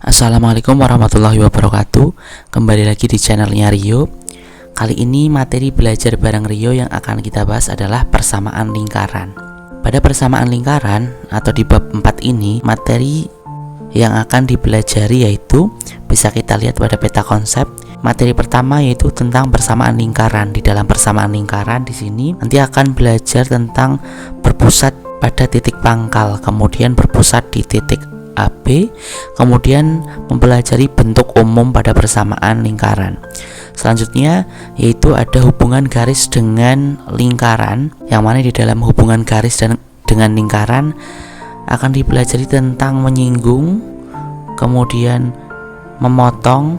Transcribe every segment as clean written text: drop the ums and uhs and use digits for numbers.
Assalamualaikum warahmatullahi wabarakatuh. Kembali lagi di channelnya Rio. Kali ini materi belajar bareng Rio yang akan kita bahas adalah persamaan lingkaran. Pada persamaan lingkaran atau di bab 4 ini, materi yang akan dipelajari yaitu bisa kita lihat pada peta konsep. Materi pertama yaitu tentang persamaan lingkaran. Di dalam persamaan lingkaran di sini nanti akan belajar tentang berpusat pada titik pangkal, kemudian berpusat di titik AB, kemudian mempelajari bentuk umum pada persamaan lingkaran. Selanjutnya yaitu ada hubungan garis dengan lingkaran, yang mana di dalam hubungan garis dengan lingkaran akan dipelajari tentang menyinggung, kemudian memotong,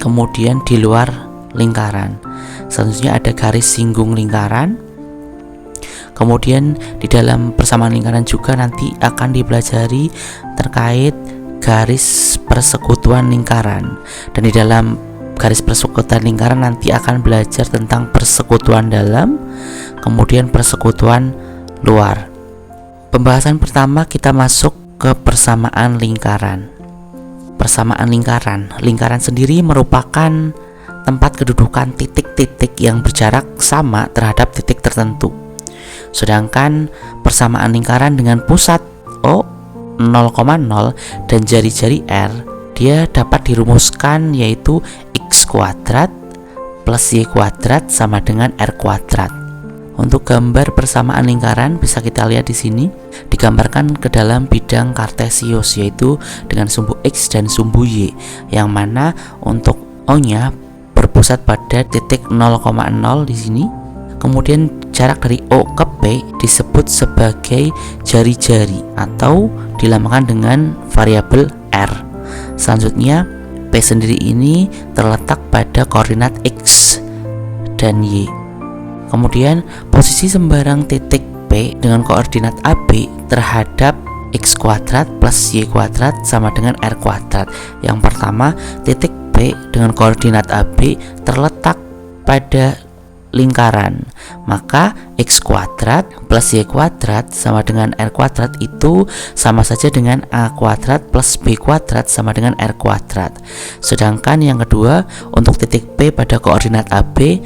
kemudian di luar lingkaran. Selanjutnya ada garis singgung lingkaran. Kemudian di dalam persamaan lingkaran juga nanti akan dipelajari terkait garis persekutuan lingkaran. Dan di dalam garis persekutuan lingkaran nanti akan belajar tentang persekutuan dalam, kemudian persekutuan luar. Pembahasan pertama kita masuk ke persamaan lingkaran. Persamaan lingkaran. Lingkaran sendiri merupakan tempat kedudukan titik-titik yang berjarak sama terhadap titik tertentu. Sedangkan persamaan lingkaran dengan pusat O 0,0 dan jari-jari R, dia dapat dirumuskan yaitu X kuadrat plus Y kuadrat sama dengan R kuadrat. Untuk gambar persamaan lingkaran bisa kita lihat di sini digambarkan ke dalam bidang kartesius, yaitu dengan sumbu X dan sumbu Y, yang mana untuk O-nya berpusat pada titik 0,0 di sini. Kemudian jarak dari O ke P disebut sebagai jari-jari atau dilambangkan dengan variabel R. Selanjutnya P sendiri ini terletak pada koordinat X dan Y. Kemudian posisi sembarang titik P dengan koordinat AB terhadap X kuadrat plus Y kuadrat sama dengan R kuadrat. Yang pertama, titik P dengan koordinat AB terletak pada lingkaran, maka X kuadrat plus Y kuadrat sama dengan R kuadrat itu sama saja dengan A kuadrat plus B kuadrat sama dengan R kuadrat. Sedangkan yang kedua, untuk titik P pada koordinat AB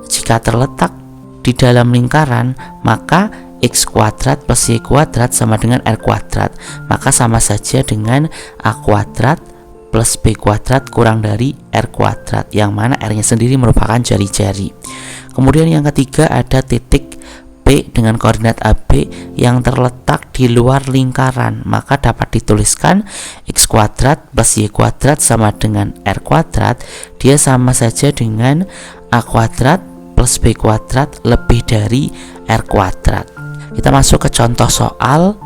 jika terletak di dalam lingkaran, maka X kuadrat plus Y kuadrat sama dengan R kuadrat, maka sama saja dengan A kuadrat plus B kuadrat kurang dari R kuadrat, yang mana R-nya sendiri merupakan jari-jari. Kemudian yang ketiga ada titik P dengan koordinat AB yang terletak di luar lingkaran, maka dapat dituliskan X kuadrat plus Y kuadrat sama dengan R kuadrat, dia sama saja dengan A kuadrat plus B kuadrat lebih dari R kuadrat. Kita masuk ke contoh soal.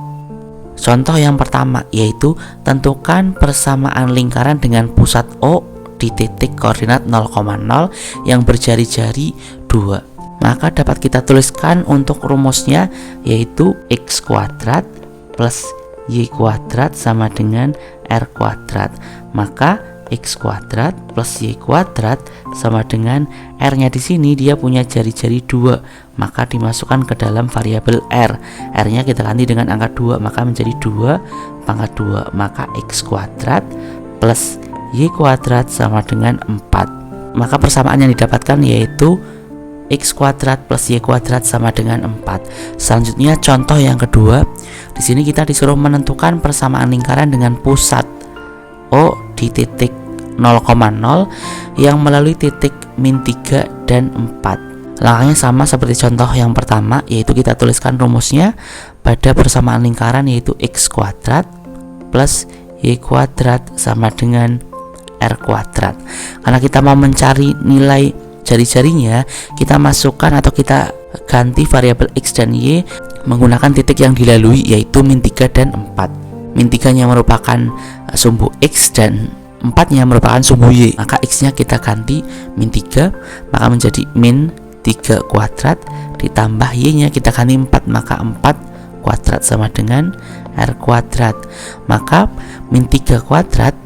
Contoh yang pertama yaitu tentukan persamaan lingkaran dengan pusat O di titik koordinat 0,0 yang berjari-jari 2. Maka dapat kita tuliskan untuk rumusnya yaitu X kuadrat plus Y kuadrat sama dengan R kuadrat. Maka X kuadrat plus Y kuadrat sama dengan R-nya di sini dia punya jari-jari 2, maka dimasukkan ke dalam variabel R. R-nya kita ganti dengan angka 2, maka menjadi 2 pangkat 2, maka X kuadrat plus Y kuadrat sama dengan 4. Maka persamaan yang didapatkan yaitu X kuadrat plus Y kuadrat sama dengan 4. Selanjutnya contoh yang kedua. Di sini kita disuruh menentukan persamaan lingkaran dengan pusat O di titik 0,0 yang melalui titik min 3 dan 4. Langkahnya sama seperti contoh yang pertama, yaitu kita tuliskan rumusnya pada persamaan lingkaran yaitu X kuadrat plus Y kuadrat sama dengan R kuadrat. Karena kita mau mencari nilai jari-jarinya, kita masukkan atau kita ganti variabel X dan Y menggunakan titik yang dilalui yaitu min 3 dan 4. Min 3-nya merupakan sumbu X dan 4-nya merupakan sumbu Y, maka X-nya kita ganti min 3, maka menjadi min 3 kuadrat ditambah Y-nya kita ganti 4, maka 4 kuadrat sama dengan R kuadrat. Maka min 3 kuadrat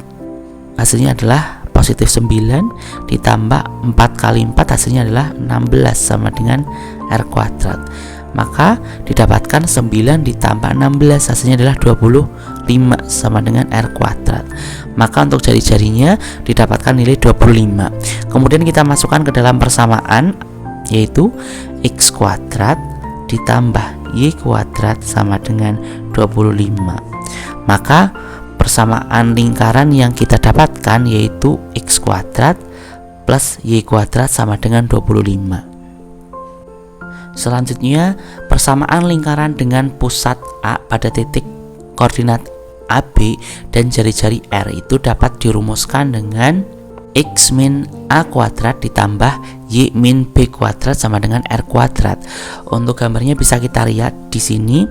hasilnya adalah positif 9 ditambah 4 kali 4 hasilnya adalah 16 sama dengan R kuadrat. Maka didapatkan 9 ditambah 16 hasilnya adalah 28. 5 sama dengan R kuadrat. Maka untuk jari-jarinya didapatkan nilai 25. Kemudian kita masukkan ke dalam persamaan, yaitu X kuadrat ditambah Y kuadrat sama dengan 25. Maka persamaan lingkaran yang kita dapatkan yaitu X kuadrat plus Y kuadrat sama dengan 25. Selanjutnya, persamaan lingkaran dengan pusat A pada titik koordinat AB dan jari-jari R itu dapat dirumuskan dengan X min A kuadrat ditambah Y min B kuadrat sama dengan R kuadrat. Untuk gambarnya bisa kita lihat di sini.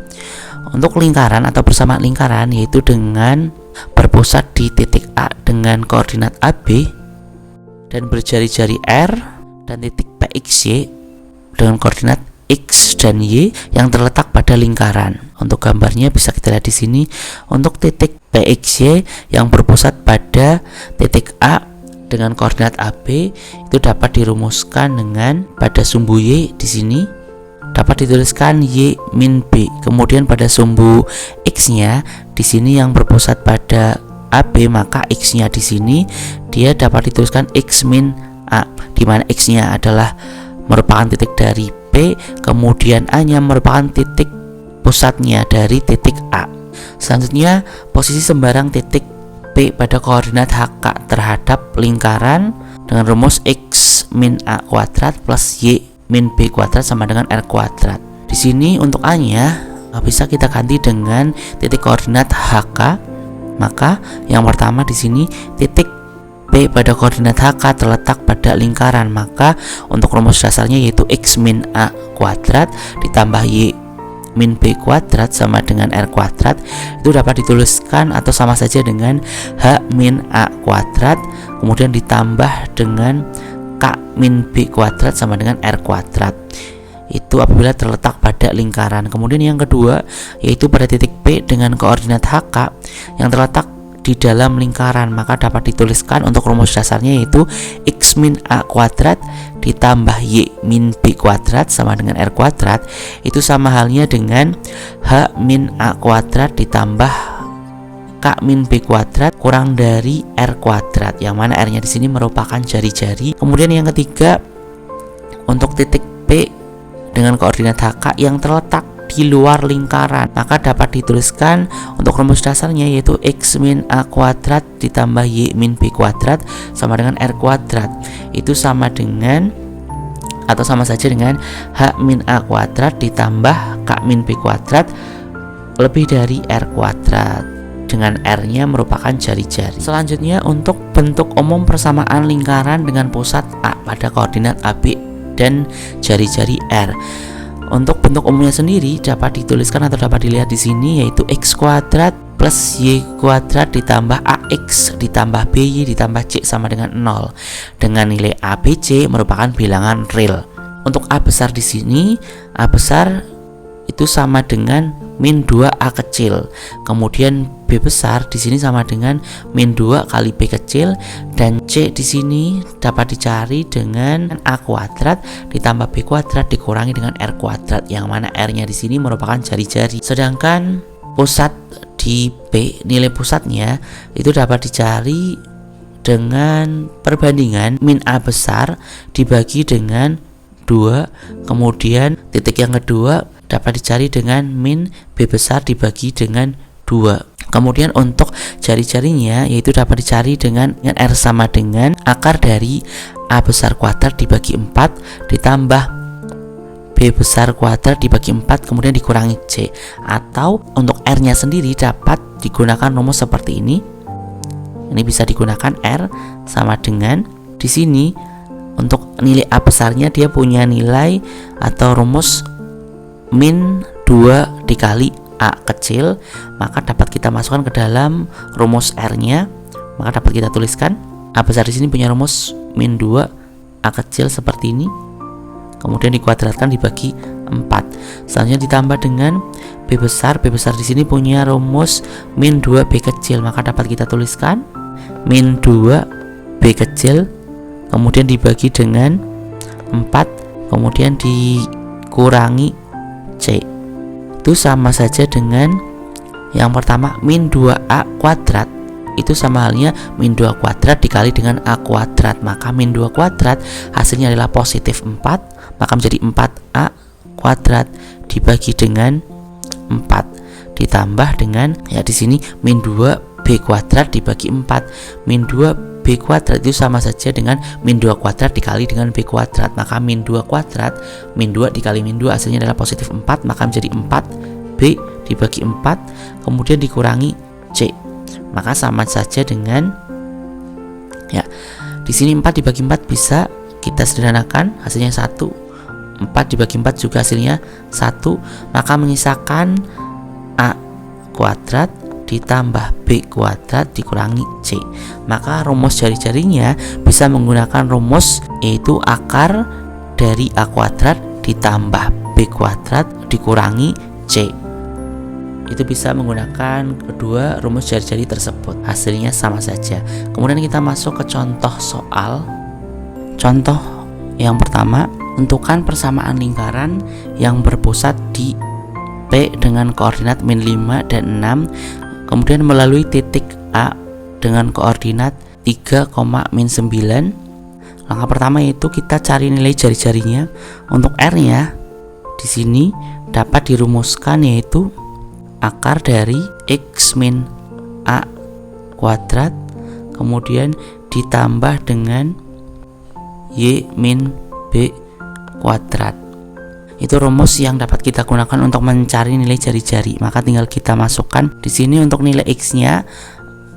Untuk lingkaran atau persamaan lingkaran yaitu dengan berpusat di titik A dengan koordinat AB dan berjari-jari R dan titik PXY dengan koordinat X dan Y yang terletak pada lingkaran. Untuk gambarnya bisa kita lihat di sini. Untuk titik PXY yang berpusat pada titik A dengan koordinat AB itu dapat dirumuskan dengan pada sumbu Y di sini dapat dituliskan Y min B. Kemudian pada sumbu X-nya di sini yang berpusat pada AB, maka X-nya di sini dia dapat dituliskan X min A, di mana X-nya adalah merupakan titik dari P, kemudian A-nya merupakan titik pusatnya dari titik A. Selanjutnya, posisi sembarang titik P pada koordinat HK terhadap lingkaran dengan rumus X min A kuadrat plus Y min B kuadrat sama dengan R kuadrat. Di sini untuk A-nya bisa kita ganti dengan titik koordinat HK. Maka yang pertama di sini titik P pada koordinat HK terletak pada lingkaran, maka untuk rumus dasarnya yaitu X min A kuadrat ditambah Y min B kuadrat sama dengan R kuadrat itu dapat dituliskan atau sama saja dengan H min A kuadrat kemudian ditambah dengan K min B kuadrat sama dengan R kuadrat. Itu apabila terletak pada lingkaran. Kemudian yang kedua yaitu pada titik P dengan koordinat HK yang terletak di dalam lingkaran, maka dapat dituliskan untuk rumus dasarnya yaitu X min A kuadrat ditambah Y min B kuadrat sama dengan R kuadrat. Itu sama halnya dengan H min A kuadrat ditambah K min B kuadrat kurang dari R kuadrat, yang mana R nya di sini merupakan jari-jari. Kemudian yang ketiga untuk titik P dengan koordinat HK yang terletak di luar lingkaran, maka dapat dituliskan untuk rumus dasarnya yaitu X min A kuadrat ditambah Y min B kuadrat sama dengan R kuadrat. Itu sama dengan atau sama saja dengan H min A kuadrat ditambah K min B kuadrat lebih dari R kuadrat, dengan R-nya merupakan jari-jari. Selanjutnya untuk bentuk umum persamaan lingkaran dengan pusat A pada koordinat AB dan jari-jari R. Untuk bentuk umumnya sendiri dapat dituliskan atau dapat dilihat di sini yaitu X kuadrat plus Y kuadrat ditambah AX ditambah BY ditambah C sama dengan 0 dengan nilai A, B, C merupakan bilangan real. Untuk A besar di sini, A besar itu sama dengan min 2A kecil. Kemudian B besar di sini sama dengan min 2 kali B kecil, dan C di sini dapat dicari dengan A kuadrat ditambah B kuadrat dikurangi dengan R kuadrat, yang mana R-nya di sini merupakan jari-jari. Sedangkan pusat di P, nilai pusatnya itu dapat dicari dengan perbandingan min A besar dibagi dengan 2, kemudian titik yang kedua dapat dicari dengan min B besar dibagi dengan 2. Kemudian untuk jari-jarinya yaitu dapat dicari dengan R sama dengan akar dari A besar kuadrat dibagi 4 ditambah B besar kuadrat dibagi 4 kemudian dikurangi C. Atau untuk R nya sendiri dapat digunakan rumus seperti ini. Ini bisa digunakan R sama dengan di sini untuk nilai A besarnya dia punya nilai atau rumus min 2 dikali A kecil, maka dapat kita masukkan ke dalam rumus R nya, maka dapat kita tuliskan A besar di sini punya rumus min 2 A kecil seperti ini, kemudian dikuadratkan dibagi 4. Selanjutnya ditambah dengan B besar di sini punya rumus min 2 B kecil, maka dapat kita tuliskan min 2 B kecil kemudian dibagi dengan 4 kemudian dikurangi C. Itu sama saja dengan Yang pertama, min 2A kuadrat itu sama halnya min 2 kuadrat dikali dengan A kuadrat. Maka min 2 kuadrat hasilnya adalah positif 4, maka menjadi 4A kuadrat dibagi dengan 4 ditambah dengan, ya di sini min 2B kuadrat dibagi 4. Min 2B kuadrat itu sama saja dengan min 2 kuadrat dikali dengan B kuadrat. Maka min 2 kuadrat, min 2 dikali min 2 hasilnya adalah positif 4, maka menjadi 4B dibagi 4 kemudian dikurangi C. Maka sama saja dengan, ya di sini 4 dibagi 4 bisa kita sederhanakan, hasilnya 1. 4 dibagi 4 juga hasilnya 1. Maka menyisakan A kuadrat ditambah B kuadrat dikurangi C. Maka rumus jari-jarinya bisa menggunakan rumus, yaitu akar dari A kuadrat ditambah B kuadrat dikurangi C. Itu bisa menggunakan kedua rumus jari-jari tersebut, hasilnya sama saja. Kemudian kita masuk ke contoh soal. Contoh yang pertama, tentukan persamaan lingkaran yang berpusat di P dengan koordinat min 5 dan 6, kemudian melalui titik A dengan koordinat 3, min 9. Langkah pertama yaitu kita cari nilai jari-jarinya. Untuk R-nya di sini dapat dirumuskan yaitu akar dari X min A kuadrat kemudian ditambah dengan Y min B kuadrat. Itu rumus yang dapat kita gunakan untuk mencari nilai jari-jari. Maka tinggal kita masukkan di sini. Untuk nilai X-nya,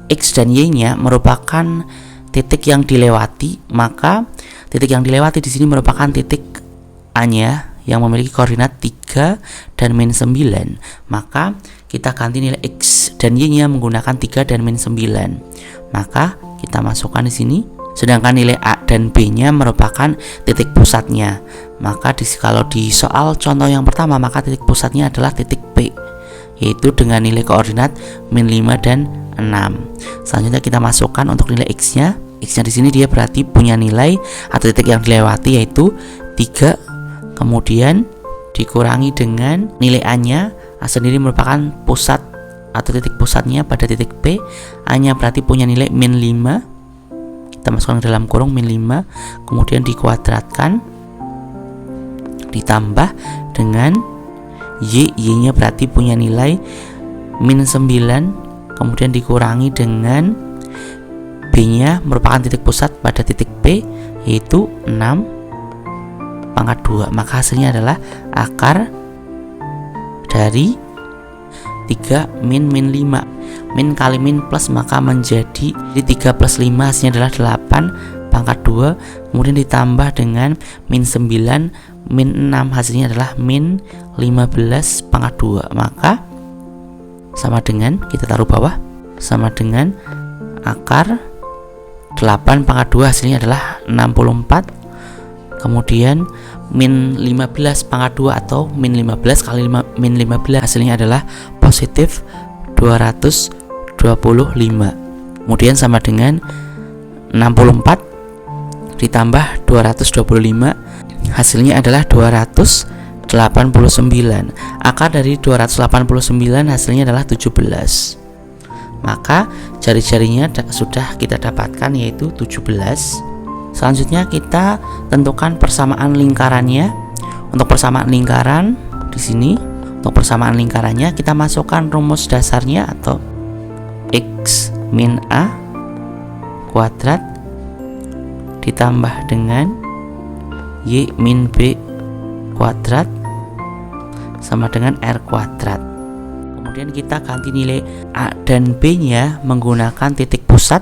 X dan Y-nya merupakan titik yang dilewati. Maka titik yang dilewati di sini merupakan titik A-nya yang memiliki koordinat 3 dan min 9. Maka kita ganti nilai X dan Y-nya menggunakan 3 dan min 9. Maka kita masukkan di sini. Sedangkan nilai A dan B-nya merupakan titik pusatnya. Maka kalau di soal contoh yang pertama, maka titik pusatnya adalah titik P, yaitu dengan nilai koordinat min 5 dan 6. Selanjutnya kita masukkan untuk nilai X-nya. X-nya di sini dia berarti punya nilai atau titik yang dilewati yaitu 3, kemudian dikurangi dengan nilai A-nya. A sendiri merupakan pusat atau titik pusatnya pada titik P. A-nya berarti punya nilai min 5. Kita masukkan ke dalam kurung min 5, kemudian dikuadratkan ditambah dengan Y-nya berarti punya nilai min 9, kemudian dikurangi dengan B-nya merupakan titik pusat pada titik P yaitu 6 pangkat 2. Maka hasilnya adalah akar dari 3 min 5. Min kali min plus maka menjadi 3 plus 5 hasilnya adalah 8 pangkat 2. Kemudian ditambah dengan min 9 min 6 hasilnya adalah min 15 pangkat 2. Maka sama dengan, kita taruh bawah, sama dengan akar 8 pangkat 2 hasilnya adalah 64. Kemudian min 15 pangkat 2 atau min 15 kali min 15 hasilnya adalah positif 225. Kemudian sama dengan 64 ditambah 225 hasilnya adalah 289. Akar dari 289 hasilnya adalah 17. Maka jari-jarinya sudah kita dapatkan yaitu 17. Selanjutnya kita tentukan persamaan lingkarannya. Untuk persamaan lingkaran di sini, untuk persamaan lingkarannya kita masukkan rumus dasarnya atau X min A kuadrat ditambah dengan Y min B kuadrat sama dengan R kuadrat. Kemudian kita ganti nilai A dan B nya menggunakan titik pusat,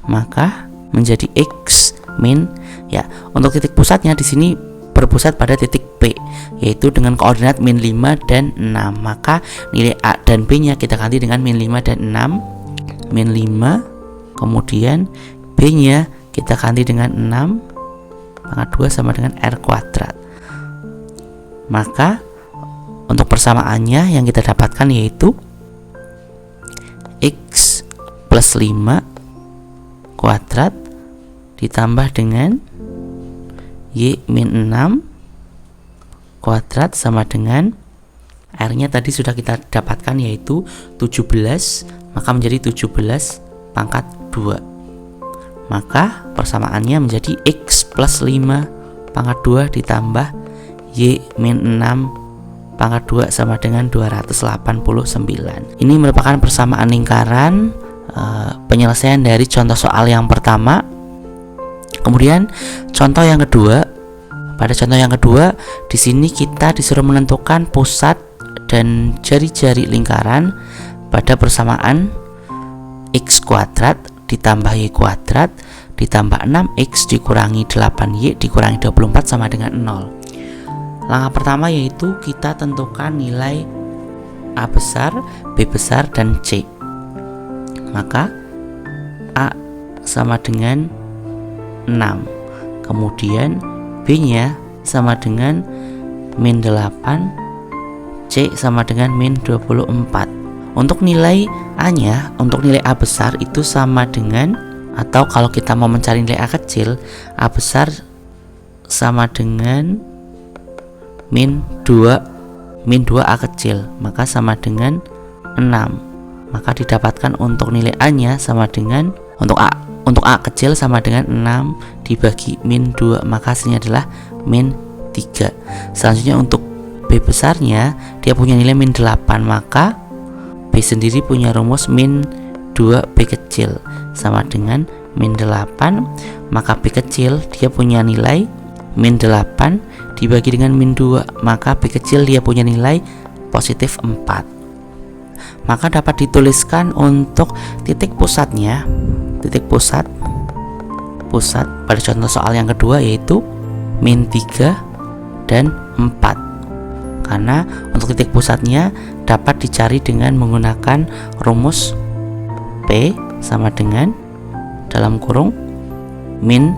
maka menjadi X min, ya untuk titik pusatnya di sini berpusat pada titik P yaitu dengan koordinat min 5 dan 6. Maka nilai A dan B nya kita ganti dengan min 5 dan 6. Min 5, kemudian B nya kita ganti dengan 6 pangkat 2 sama dengan R kuadrat. Maka untuk persamaannya yang kita dapatkan yaitu X plus 5 kuadrat ditambah dengan Y min 6 kuadrat sama dengan R-nya tadi sudah kita dapatkan yaitu 17, maka menjadi 17 pangkat 2. Maka persamaannya menjadi X plus 5 pangkat 2 ditambah Y min 6 pangkat 2 sama dengan 289. Ini merupakan persamaan lingkaran, penyelesaian dari contoh soal yang pertama. Kemudian contoh yang kedua. Pada contoh yang kedua, di sini kita disuruh menentukan pusat dan jari-jari lingkaran pada persamaan X kuadrat ditambah Y kuadrat ditambah 6X dikurangi 8Y dikurangi 24 sama dengan 0. Langkah pertama yaitu kita tentukan nilai A besar, B besar, dan C. Maka A sama dengan 6, kemudian B nya sama dengan min 8, C sama dengan min 24. Untuk nilai A nya, untuk nilai A besar itu sama dengan, atau kalau kita mau mencari nilai A kecil, A besar sama dengan min 2 A kecil, maka sama dengan 6. Maka didapatkan untuk nilai A nya sama dengan, untuk A kecil sama dengan 6 dibagi min 2, maka hasilnya adalah min 3. Selanjutnya untuk B besarnya, dia punya nilai min 8, maka B sendiri punya rumus min 2B kecil sama dengan min 8, maka B kecil dia punya nilai min 8 dibagi dengan min 2, maka B kecil dia punya nilai positif 4. Maka dapat dituliskan untuk titik pusatnya, titik pusat pada contoh soal yang kedua yaitu min 3 dan 4. Karena untuk titik pusatnya dapat dicari dengan menggunakan rumus P sama dengan dalam kurung min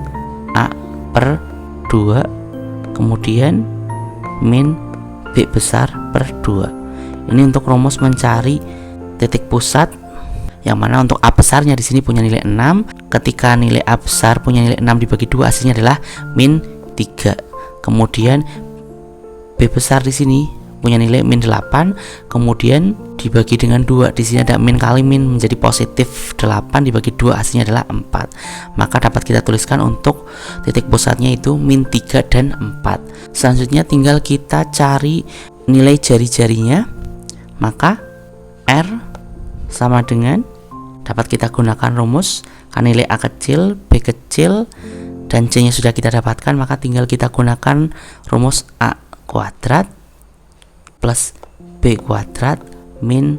A per 2 kemudian min B besar per 2. Ini untuk rumus mencari titik pusat, yang mana untuk A besarnya di sini punya nilai 6. Ketika nilai A besar punya nilai 6 dibagi 2, hasilnya adalah min 3. Kemudian B besar di sini punya nilai min 8, kemudian dibagi dengan 2. Di sini ada min kali min menjadi positif 8 dibagi 2, hasilnya adalah 4. Maka dapat kita tuliskan untuk titik pusatnya itu min 3 dan 4. Selanjutnya tinggal kita cari nilai jari-jarinya. Maka R sama dengan, dapat kita gunakan rumus karena nilai A kecil, B kecil, dan C nya sudah kita dapatkan, maka tinggal kita gunakan rumus A kuadrat plus B kuadrat min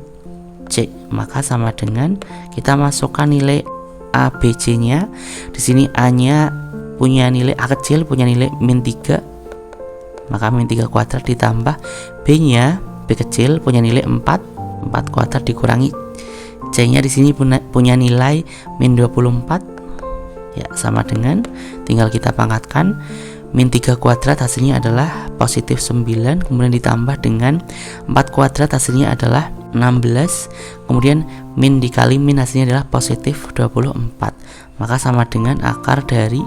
C, maka sama dengan kita masukkan nilai A, B, C nya. Di sini A nya punya nilai, A kecil punya nilai min 3, maka min 3 kuadrat ditambah B nya, B kecil punya nilai 4 kuadrat dikurangi C nya di sini punya nilai min 24, ya sama dengan, tinggal kita pangkatkan. Min 3 kuadrat hasilnya adalah positif 9, kemudian ditambah dengan 4 kuadrat hasilnya adalah 16, kemudian min dikali min hasilnya adalah positif 24, maka sama dengan akar dari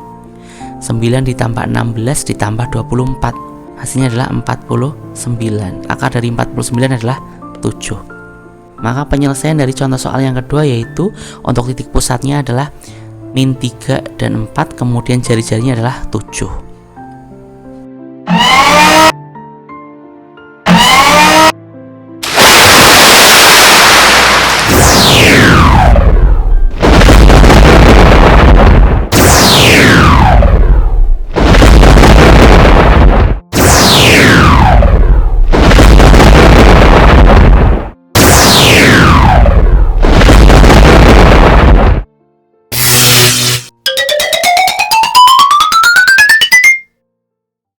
9 ditambah 16 ditambah 24, hasilnya adalah 49. Akar dari 49 adalah 7. Maka penyelesaian dari contoh soal yang kedua yaitu untuk titik pusatnya adalah min 3 dan 4, kemudian jari-jarinya adalah 7.